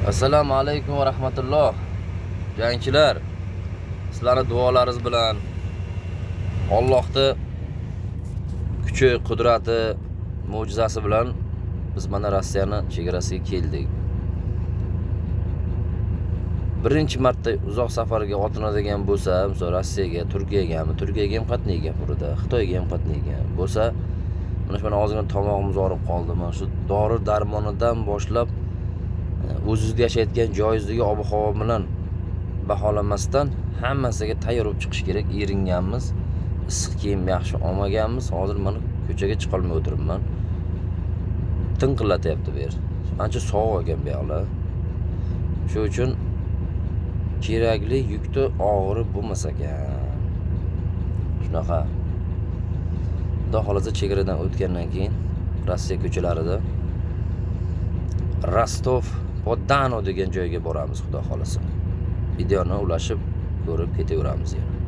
Assalomu alaykum va rahmatulloh. Jangchilar, sizlarning duolaringiz bilan Allohning kuchi, qudrati, mo'jizasi bilan biz mana Rossiyaning chegarasiga keldik. Birinchi marta uzoq safarga otiladigan bo'lsa, masalan Rossiyaga, Turkiyaga ham qatnaygan burada, Xitoyga ham qatnaygan bo'lsa, mana ozgina tomog'imiz og'rib qoldi. Mana shu dori darmonidan boshlab o'zingizda yashayotgan joyingizdagi ob-havo bilan baholamasdan hammasiga tayyor bo'lib chiqish kerak. Eringanmiz, issiq kiyim yaxshi olmaganmiz. Hozir mana ko'chaga chiqa olmay o'tiribman. Tinqillatyapti bu yer. Ancha sovuq ekan bu yoqlar. Shu uchun kerakli yukni og'iri bo'lmas ekan. Shunaqa. Xudo xolasa chegaradan o'tgandan keyin Rossiya ko'chalarida Rostov-on-Don degan joyga boramiz, xudo xolasa. Videoni ulashib ko'rib ketaveramiz yana.